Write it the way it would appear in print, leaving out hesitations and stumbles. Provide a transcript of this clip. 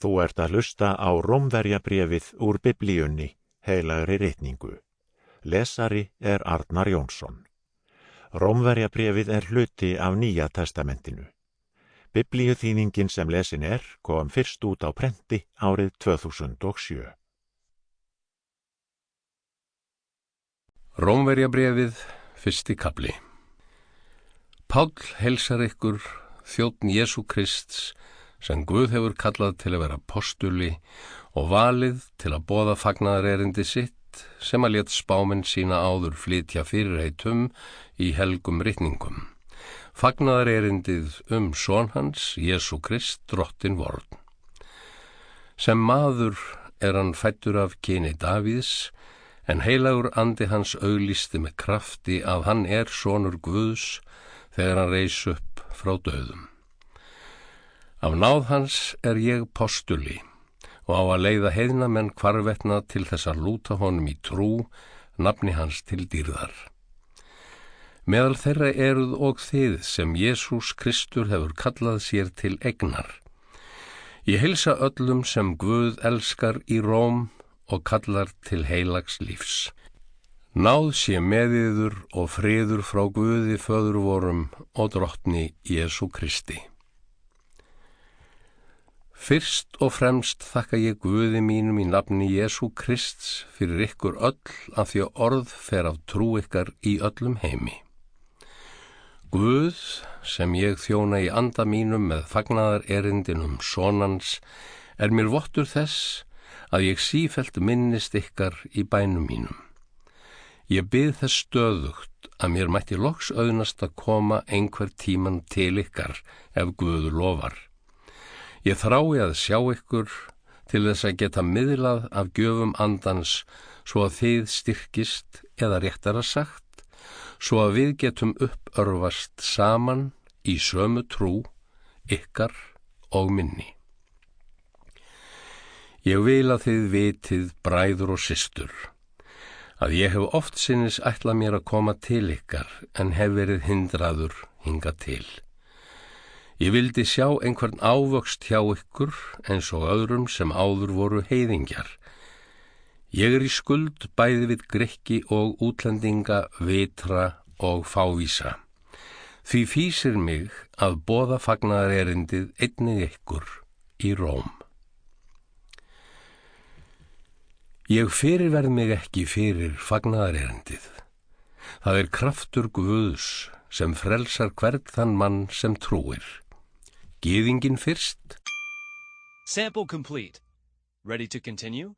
Þú ert að hlusta á Rómverjabréfið úr Biblíunni, heilagri ritningu. Lesari er Arnar Jónsson. Rómverjabréfið er hluti af Nýja testamentinu. Biblíuþýðingin sem lesin kom fyrst út á prenti árið 2007. Rómverjabréfið, fyrsti kafli. Páll heilsar ykkur, þjónn Jesú Krists, sem Guð hefur kallað til að vera postuli og valið til að boða fagnaðarerindi sitt, sem að lét spámenn sína áður flytja fyrirheitum í helgum ritningum. Fagnaðarerindið son hans, Jesú Krist, drottinn vorn. Sem maður hann fæddur af kyni Davíðs, en heilagur andi hans auglýsti með krafti að hann sonur Guðs þegar hann reis upp frá dauðum. Af náð hans ég postuli og á að leiða heiðnamenn hvarvetna til þess að lúta honum í trú, nafni hans til dýrðar. Meðal þeirra eruð og þið sem Jesús Kristur hefur kallað sér til eignar. Ég heilsa öllum sem Guð elskar í Róm og kallar til heilags lífs. Náð sé með yður og friður frá Guði föður vorum og drottni Jesú Kristi. Fyrst og fremst þakka ég Guði mínum í nafni Jesú Krists fyrir ykkur öll af því að orð fer af trú ykkar í öllum heimi. Guð, sem ég þjóna í anda mínum með fagnaðarerindinum sonans, mér vottur þess að ég sífellt minnist ykkar í bænum mínum. Ég bið þess stöðugt að mér mætti loks auðnast að koma einhver tíman til ykkar ef Guð lofar. Ég þrái að sjá ykkur til þess að geta miðlað af gjöfum andans svo að þið styrkist eða réttara sagt, svo að við getum uppörvast saman í sömu trú, ykkar og minni. Ég vil að þið vitið, bræður og systur, að ég hef oftsinnis ætlað mér að koma til ykkar en hef verið hindraður hingað til. Ég vildi sjá einhvern ávöxt hjá ykkur eins og öðrum sem áður voru heiðingjar. Ég í skuld bæði við Grikki og útlendinga, vitra og fávísa. Því fýsir mig að boða fagnaðarerindið einnig ykkur í Róm. Ég fyrirverð mig ekki fyrir fagnaðarerindið. Það kraftur Guðs sem frelsar hvern þann mann sem trúir. Gyðingin fyrst. Sample complete. Ready to continue?